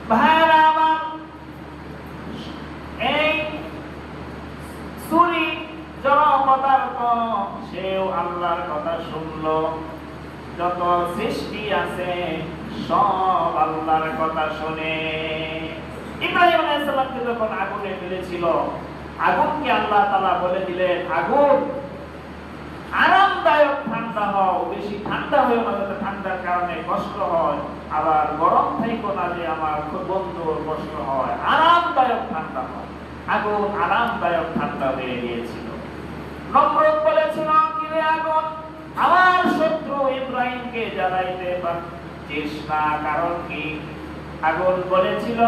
ভাইরা আমার, এই সূরি জড় পদার্থ সেও আল্লাহর কথা শুনলো। যত সৃষ্টি আছে সব আল্লাহর কথা শুনে। ইব্রাহিম আলাইহিস সালামকে যখন আগুনে ফেলেছিল, আগুনকে আল্লাহ তাআলা বলে দিলেন, আগুন আরামদায়ক ঠান্ডা হও, বেশি ঠান্ডা হয়ে না যাতে ঠান্ডার কারণে কষ্ট হয়, আবার গরম থেকো না যে আমার বন্ধুর কষ্ট হয়, আরামদায়ক ঠান্ডা হয়। আগুন আরামদায়ক ঠান্ডা হয়ে গিয়েছিল। নমরুদ বলেছিল, কি রে আগুন, আমার শত্রু ইব্রাহিমকে জ্বালাইতে পারছিস না, কারণ কি? আগুন বলেছিল,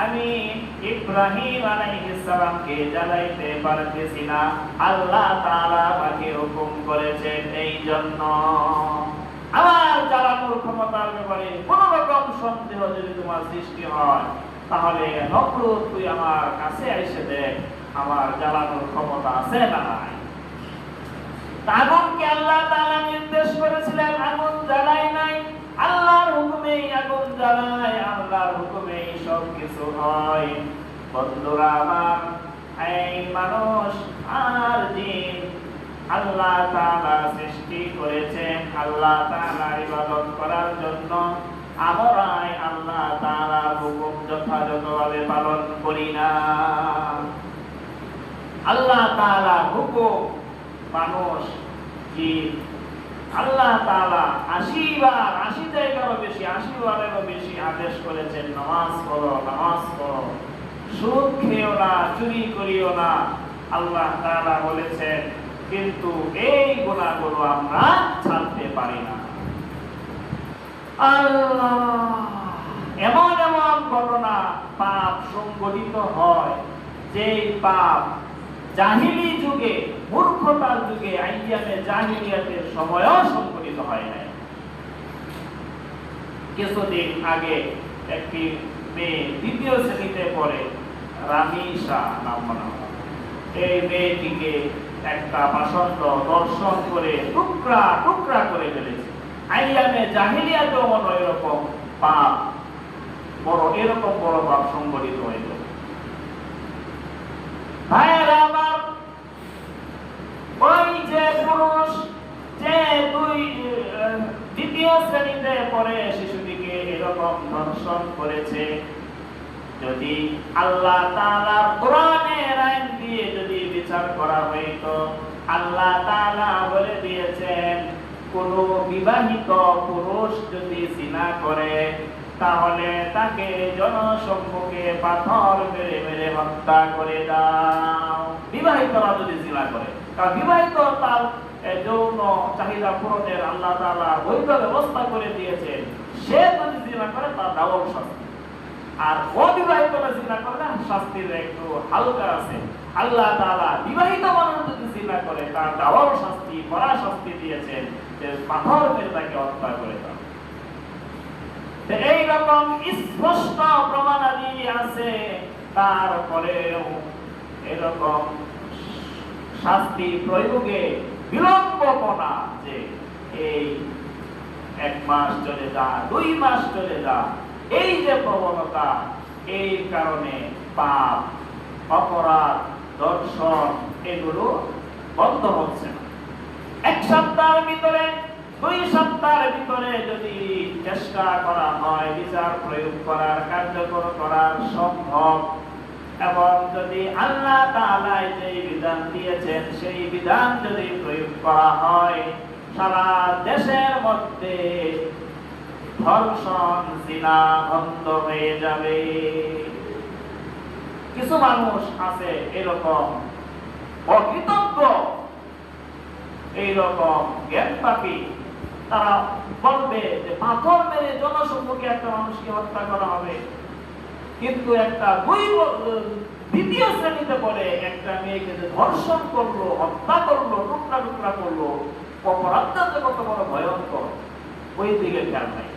আমি ইব্রাহিম আলাইহিস সালামকে জ্বালাইতে পারতেছি না, আল্লাহ তাআলা আমাকে হুকুম করেছেন, এই জন্য। আমার জ্বালানোর ক্ষমতার ব্যাপারে কোন রকম সন্দেহ যদি তোমার সৃষ্টি হয়, তাহলে নমরুদ তুই আমার কাছে এসে দেখ আমার জ্বালানোর ক্ষমতা আছে না নাই। আগুনকে আল্লাহ তাআলা নির্দেশ করেছিলেন, আগুন জ্বালাই নাই, আল্লাহর হুকুমেই আগুন জ্বালায়, আল্লাহর হুকুমেই সব কিছু হয়। বন্ধুরা আমার, এই মানুষ আর জিন আল্লাহ তাআলা সৃষ্টি করেছেন আল্লাহ তাআলার ইবাদত করার জন্য। আমরাই আল্লাহ তাআলার হুকুম যথাযথভাবে পালন করি না। আল্লাহ তাআলার হুকুম মানুষ জিন আল্লাহ তাআলা 80 বার, 80 জায়গারও বেশি, 80 বারেরও বেশি আদেশ করেছেন, নামাজ পড়ো, নামাজ পড়ো, সুদ খেও না, চুরি করিও না, আল্লাহ তাআলা বলেছেন। কিন্তু এই গুনাহগুলো আমরা ছাড়তে পারি না। আল্লাহ, এমন এমন ঘটনা, পাপ সংগঠিত হয়, যেই পাপ জাহিলি যুগে, মূর্খতার যুগে, আইয়ামে জাহিলিয়াতের সময়ও সংঘটিত হয় নাই। কিছুদিন আগে একটি মেয়ে 2য় শ্রেণীতে পড়ে, রামিসা নাম মনে হয়, এই মেয়েটিকে একটা পাষণ্ড দর্শন করে টুকরা টুকরা করে ফেলেছে। আইয়ামে জাহিলিয়াতেও মনে এরকম পাপ, এরকম বড় পাপ সংঘটিত হইল। ভাইয়েরা আমার, ওই যে পুরুষ যে 2য় শ্রেণীতে পড়ে শিশুটিকে এরকম ধর্ষণ করেছে, যদি আল্লাহ তাআলার কোরআনের আইন দিয়ে যদি বিচার করা হইতো, আল্লাহ তাআলা বলে দিয়েছেন, কোন বিবাহিত পুরুষ যদি জিনা করে তাহলে তাকে জনসম্মুখে পাথর মেরে মেরে হত্যা করে দাও। বিবাহিতরা যদি জিনা করে, কারণ বিবাহিত তার যৌন চাহিদা পূরণের আল্লাহ তাআলা বৈধ ব্যবস্থা করে দিয়েছেন, সে যদি জিনা করে তার ডাবল শাস্তি। আর অবিবাহিতরা জিনা করে না, শাস্তির একটু হালকা আছে। আল্লাহ তাআলা বিবাহিত মানুষ যদি জিনা করে তার ডাবল শাস্তি, কড়া শাস্তি দিয়েছেন, যে পাথর মেরে তাকে হত্যা করে দাও। এইরকম স্পষ্ট প্রমাণাদি আছে, তারপরেও এরকম শাস্তি প্রয়োগে বিলম্বনা, যে এই 1 মাস চলে যা, 2 মাস চলে যা, এই যে প্রবণতা, এই কারণে পাপ, অপরাধ, দর্শন এগুলো বন্ধ হচ্ছে না। 1 সপ্তাহের ভিতরে, 2 সপ্তাহের ভিতরে যদি চেষ্টা করা হয় বিচার প্রয়োগ করার, কার্যকর করার সম্ভব, এবং যদি আল্লাহ তাআলা যে বিধান দিয়েছেন সেই বিধান যদি প্রয়োগ করা হয়, সারা দেশের মধ্যে ধর্ষণ, জিনা বন্ধ হয়ে যাবে। কিছু মানুষ আছে এরকম অকৃতজ্ঞ, এইরকম জ্ঞানপাপী, তারা বলবে যে পাথর মেরে জনসম্মুখে একটা মানুষকে হত্যা করা হবে। কিন্তু একটা 2য় শ্রেণীতে পড়ে একটা মেয়েকে যে ধর্ষণ করলো, হত্যা করলো, টুকরা টুকরা করলো, অপরাধটা যে কত বড় ভয়ঙ্কর, ওই দিকে খেয়াল নাই।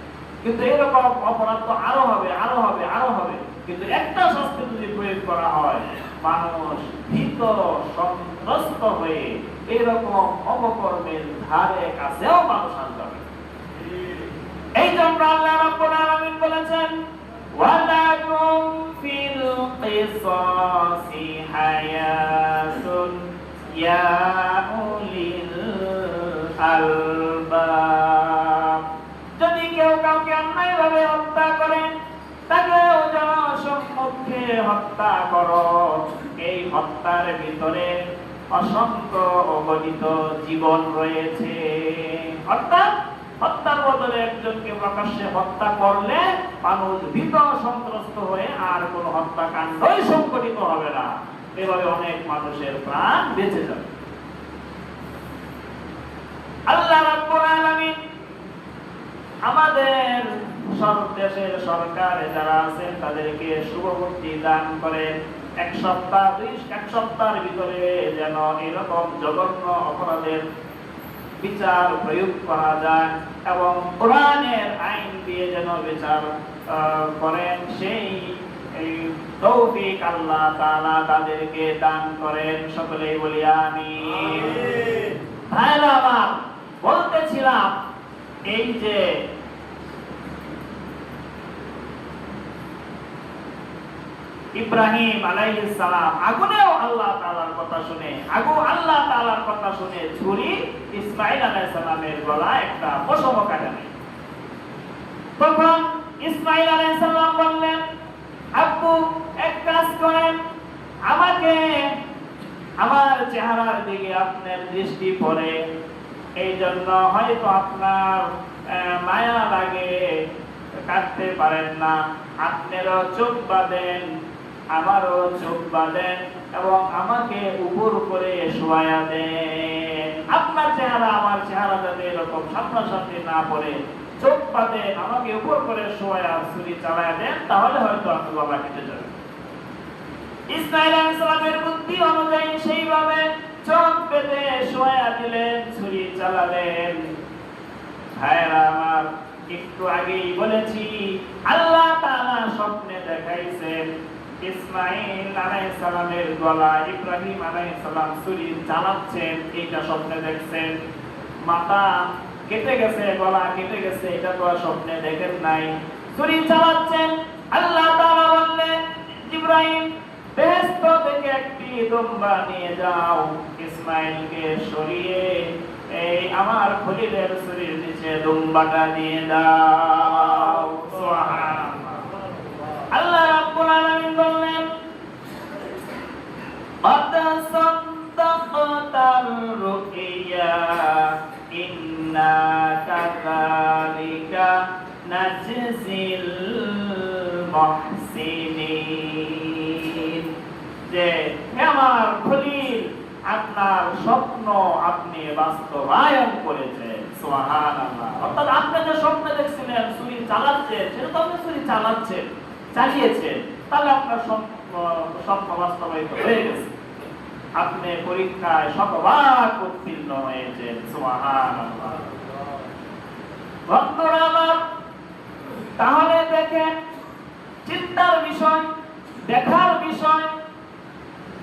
কিন্তু এরকম অপরাধ তো আরো হবে, আরো হবে, আরো হবে। কিন্তু একটা শাস্তি যদি প্রয়োগ করা হয়, মানুষ ভীত সন্ত্রস্ত হয়ে এরকম অপকর্মের ধারে কাছেও মানুষ আনবে। এই জন্য আল্লাহ রাব্বুল আলামিন বলেছেন, কিসাসি হায়াতুন ইয়া উলিল আলবাব। যদি কেউ কাউকে অন্যায়ভাবে হত্যা করে তাকেও যেন সম্মুখে হত্যা করো। এই হত্যার ভিতরে অসংখ্য অগণিত জীবন রয়েছে। অর্থাৎ হত্যার বদলে একজনকে প্রকাশ্যে হত্যা করলে মানুষ ভীত সন্ত্রস্ত হয়ে আর কোনো হত্যাকাণ্ডই সংঘটিত হবে না। এভাবে অনেক মানুষের প্রাণ বেঁচে যাবে। আল্লাহ রাব্বুল আলামিন আমাদের সব দেশের সরকার যারা আছেন তাদেরকে শুভবুদ্ধি দান করেন। এক সপ্তাহের ভিতরে যেন এরকম জঘন্য অপরাধের বিচার প্রয়োগ করা যায় এবং কোরআনের আইন দিয়ে যেন বিচার করেন, সেই তৌফিক আল্লাহ তাআলা তাদেরকে দান করেন। সকলেই বলি আমিন। ভাইরা আমার, বলতেছিলাম এই যে ইব্রাহিম আলাইহিস সালাম আগুনেও আল্লাহ তাআলার কথা শুনে ছুরি ইসমাঈল আলাইহিস সালামের গলায় একটা পশম কাটে নাই। তখন ইসমাঈল আলাইহিস সালাম বললেন, আব্বু এক কাজ করেন, আমাকে আমার চেহারার দিকে আপনার দৃষ্টি পড়ে, এই জন্য হয়তো আপনার মায়া লাগে, কাটতে পারেন না, আপনারও চোখ বাঁধেন, আমারও চোখ বাঁধেন এবং আমাকে উপর করে শোয়া দেন। আপনার চেহারা আমার চেহারা যাতে এরকম সামনাসামনি না পড়ে, চোখ বাঁধেন, আমাকে উপর করে শোয়া ছুরি চালায়া দেন, তাহলে হয়তো আপনি বাবা কেটে যাবেন। ইসমাঈল আলাইহিস সালামের বুদ্ধি অনুযায়ী সেইভাবে চোখ বেঁধে শোয়া দিলেন, ছুরি চালালেন। ভাইরা আমার, একটু আগেই বলেছি আল্লাহ তাআলা স্বপ্নে দেখাইছেন ইসমাঈল আলাইহিস সালামের গলা ইব্রাহিম আলাইহিস সালাম ছুরি চালাচ্ছেন, এটা স্বপ্নে দেখছেন। মাথা কেটে গেছে, গলা কেটে গেছে, এটা তো আর স্বপ্নে দেখেন নাই। ছুরি চালাচ্ছেন। আল্লাহ তাআলা বললেন, ইব্রাহিম বেহেশত থেকে একটি দুম্বা নিয়ে যাও, ইসমাঈলকে সরিয়ে এই আমার খলিলের শরীর নিচে দুম্বাটা দিয়ে দাও। সুবহানাল্লাহ। আল্লাহ রাব্বুল আলামিন বললেন, আতাসাদ্দাকাতার রুকিয়া ইন্না কাযালিকা নাজজিল মুহসিনিন। যে হে আমার খলিল, আপনার স্বপ্ন আপনি বাস্তবায়ন করেছেন। সুবহানাল্লাহ। অর্থাৎ আপনি যে স্বপ্ন দেখছিলেন ছুরি চালাচ্ছেন, সেটা তো আপনি ছুরি চালিয়েছেন, তাহলে আপনার স্বপ্ন বাস্তবায়িত হয়ে গেছে। আপনি পরীক্ষায় শতভাগ উত্তীর্ণ হয়েছেন। সুবহানাল্লাহ। বন্ধুরা আমার, তাহলে দেখেন চিন্তার বিষয়, দেখার বিষয়,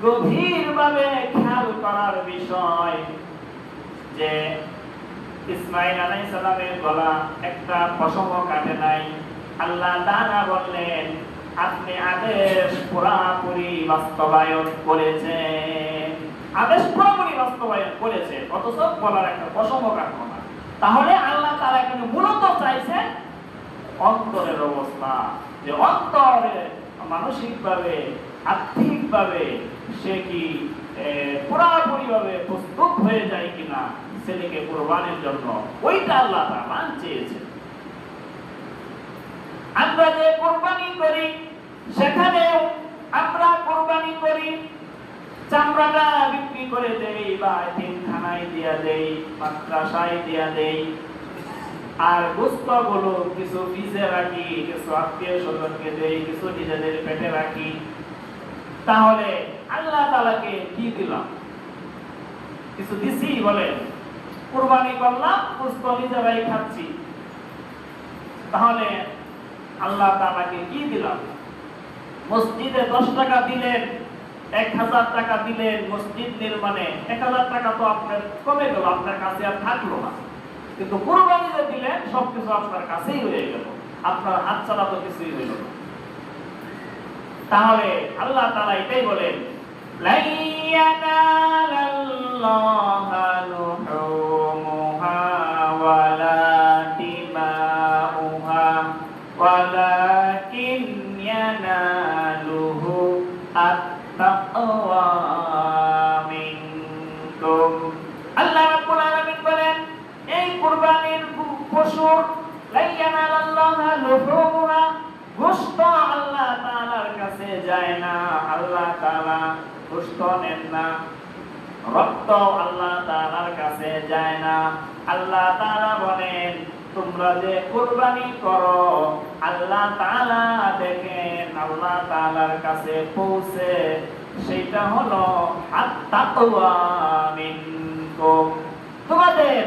গভীরভাবে খেয়াল করার বিষয় যে ইসমাঈল আলাইহিস সালামের গলা একটা পশম কাটে নাই। আল্লাহ তাআলা বললেন, আপনি আদেশ পুরোপুরি বাস্তবায়ন করেছেন, অথচ গলার একটা পশম কাটলো না। তাহলে আল্লাহ তাআলা এখানে মূলত চাইছেন অন্তরের অবস্থা, যে অন্তরে মানসিকভাবে আর্থিকভাবে সে কি পুরোপুরিভাবে প্রস্তুত হয়ে যায় কিনা ছেলেকে কুরবানির জন্য, ওইটা আল্লাহ তাআলা চেয়েছেন। আমরা যে কুরবানি করি, সেখানে আমরা কুরবানি করি, চামড়াটা বিক্রি করে দেই বা এতিমখানায় দিয়া দেই, মাদ্রাসায় দিয়া দেই, আর গোশতগুলো কিছু ফ্রিজে রাখি, কিছু আত্মীয় স্বজনকে দেই, কিছু নিজেদের পেটে রাখি। তাহলে আল্লাহ তাআলাকে কি দিলাম? কিছু দিছি? বলেন, কুরবানি করলাম, গোশত নিজেরাই খাচ্ছি, তাহলে আল্লাহ তাআলাকে কি দিলাম? মসজিদে 10 টাকা দিলেন, 1000 টাকা দিলেন মসজিদ নির্মাণে, 1000 টাকা তো আপনার কমে গেল, আপনার কাছে আর থাকলো না। কিন্তু কুরবানিতে দিলেন, সবকিছু আপনার কাছেই হয়ে গেল, আপনার হাত ছাড়া তো কিছুই হইল না। তাহলে আল্লাহ তাআলা এটাই বলেন, লা ইয়ানালাল্লাহা লুহুমুহা ওয়ালা দিমাউহা ওয়ালাকিন ইয়ানালুহু আত-তাকওয়া মিনকুম। আল্লাহ রাব্বুল আলামিন বলেন, এই কুরবানির পশুর লা ইয়ানালাল্লাহা লুহুমুহা, গোশত আল্লাহ তাআলার কাছে যায় না, আল্লাহ তাআলা গোশত নেন না। রক্ত আল্লাহ তাআলার কাছে যায় না। আল্লাহ তাআলা বলেন, তোমরা যে কুরবানি করো আল্লাহ তাআলা দেখেন, আল্লাহ তাআলার কাছে পৌঁছে, সেটা হলো আত-তাকওয়া মিনকুম, তোমাদের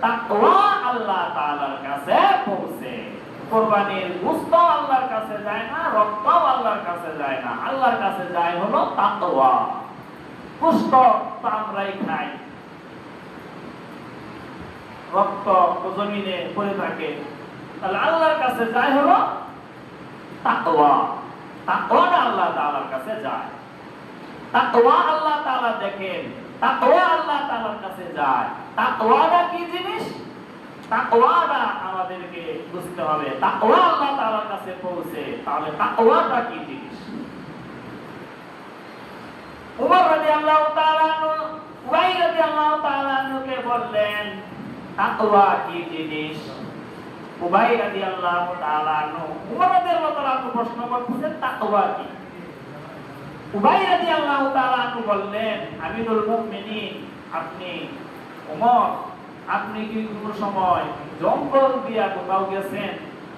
তাকওয়া আল্লাহ তাআলার কাছে পৌঁছে। কুরবানির গোশত আল্লাহর কাছে যায় না, রক্ত আল্লাহর কাছে যায় না, আল্লাহর কাছে যায় হলো তাকওয়া। গোশত তো আমরাই খাই, রক্ত তো জমিনে পড়ে থাকে, তাহলে আল্লাহর কাছে যায় হলো তাকওয়া। তাকওয়াটা আল্লাহ তাআলার কাছে যায়, তাকওয়া আল্লাহ তাআলা দেখেন, তাকওয়া আল্লাহ তাআলার কাছে যায়। তাকওয়াটা কি জিনিস? তাকওয়াটা আমাদেরকে বুঝতে হবে। তাকওয়া আল্লাহ তাআলার কাছে পৌঁছে, তাহলে তাকওয়াটা কি জিনিস? উমর রাদিয়াল্লাহু তাআলা আনহু, উবাই রাদিয়াল্লাহু তাআলা আনহুকে বললেন, তাকওয়া কি জিনিস? উবাই রাদিয়াল্লাহু তাআলা আনহু উমর রাদিয়াল্লাহু তাআলা আনহু প্রশ্ন করতেছেন, তাকওয়া কি? উবাই রাদিয়াল্লাহু তাআলা আনহু বললেন, আমিরুল মুমিনিন, আপনি উমর, আপনি কি কোনো সময় জঙ্গল দিয়া কোথাও গেছেন,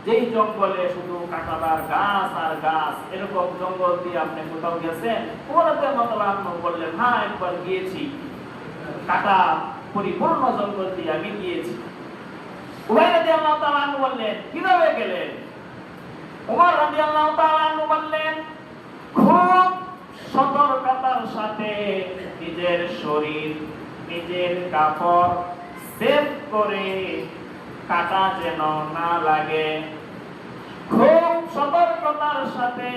যেই জঙ্গলে শুধু কাঁটাদার গাছ আর গাছ, এরকম জঙ্গল দিয়ে আপনি কোথাও গেছেন? উমর রাদিয়াল্লাহু তাআলা আনহু বললেন, হ্যাঁ, একবার গিয়েছি, কাঁটা পরিপূর্ণ জঙ্গল দিয়ে আমি গিয়েছি। উবাই রাদিয়াল্লাহু তাআলা আনহু বললেন, কিভাবে গেলেন? উমর রাদিয়াল্লাহু তাআলা আনহু বললেন, খুব সতর্কতার সাথে নিজের শরীর, নিজের কাপড় সেভ করে, কাটা যেন না লাগে, খুব সতর্কতার সাথে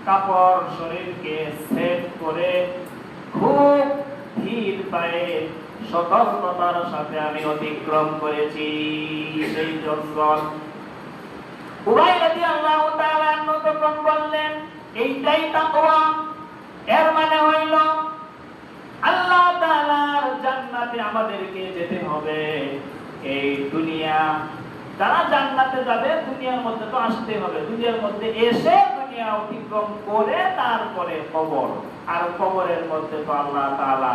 কাপড় শরীরকে সেভ করে, খুব ধীর পায়ে সতর্কতার সাথে আমি অতিক্রম করেছি সেই জঙ্গল। উবাই রাদিয়াল্লাহু তাআলা আনহু তখন বললেন, এইটাই তাকওয়া। এর মানে হইল আল্লাহ তাআলার জান্নাতে আমাদেরকে যেতে হবে। এই দুনিয়া, যারা জান্নাতে যাবে দুনিয়ার মধ্যে তো আসতে হবে, দুনিয়ার মধ্যে এসে দুনিয়া অতিক্রম করে তারপরে কবর, আর কবরের মধ্যে তো আল্লাহ তাআলা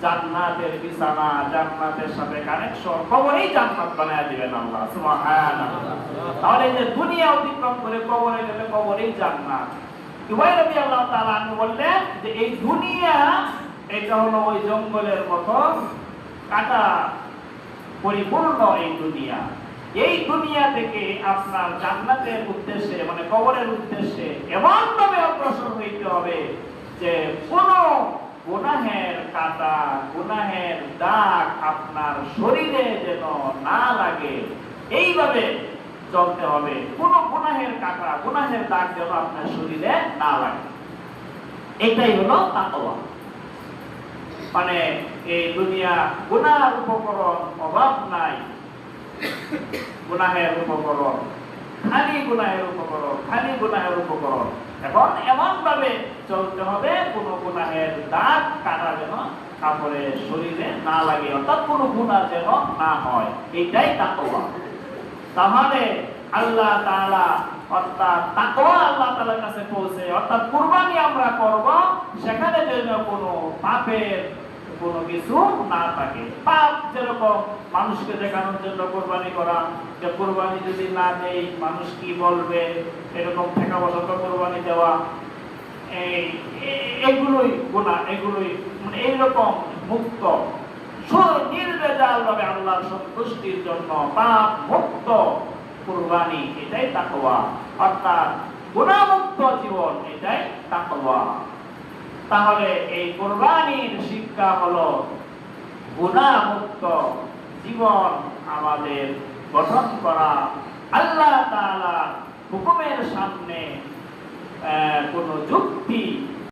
জান্নাতের বিছানা, জান্নাতের সাথে কানেকশন, কবরেই জান্নাত বানায় দিবেন আল্লাহ সুবহানাল্লাহ। তাহলে যে দুনিয়া অতিক্রম করে কবরে গেলে কবরেই জান্নাত। উবাই রাদিয়াল্লাহু তাআলা আনহু বললেন যে এই দুনিয়া, এটা হলো ওই জঙ্গলের মতো কাটা পরিপূর্ণ এই দুনিয়া। এই দুনিয়া থেকে আপনার জান্নাতের উদ্দেশ্যে, মানে কবরের উদ্দেশ্যে এমন ভাবে অগ্রসর হইতে হবে যে কোনো গুনাহের কাঁটা, গুনাহের দাগ আপনার শরীরে যেন না লাগে, এইভাবে চলতে হবে। কোনো গুনাহের কাঁটা, গুনাহের দাগ যেন আপনার শরীরে না লাগে, এটাই হলো তাকওয়া। মানে এই দুনিয়া গুনাহের উপকরণ অভাব নাই, গুনাহের উপকরণ, খালি গুনাহের উপকরণ, খালি গুনাহের উপকরণ। এখন এমন ভাবে চলতে হবে কোনো গুনাহের দাগ কাটা যেন কাপড়ের শরীরে না লাগে, অর্থাৎ কোনো গুনাহ যেন না হয়, এটাই তাকওয়া। তাহলে আল্লাহ তাআলা, অর্থাৎ তাকওয়া আল্লাহ তাআলার কাছে পৌঁছে, অর্থাৎ কুরবানি আমরা করব, সেখানে যেন কোনো পাপের কোনো কিছু না থাকে। পাপ যেরকম মানুষকে দেখানোর জন্য কোরবানি করা, যে কোরবানি যদি না দেই মানুষ কি বলবে, এরকম ঠেকা বসত কোরবানি দেওয়া, এগুলোই গুনাহ, এগুলোই মানে এইরকম মুক্ত নির্ভেজাল ভাবে আল্লাহর সন্তুষ্টির জন্য পাপ মুক্ত কুরবানি, এটাই তাকওয়া, অর্থাৎ গুনাহমুক্ত জীবন, এটাই তাকওয়া। তাহলে এই কুরবানির শিক্ষা হলো গুনাহমুক্ত জীবন আমাদের গঠন করা, আল্লাহ তাআলা হুকুমের সামনে কোনো যুক্তি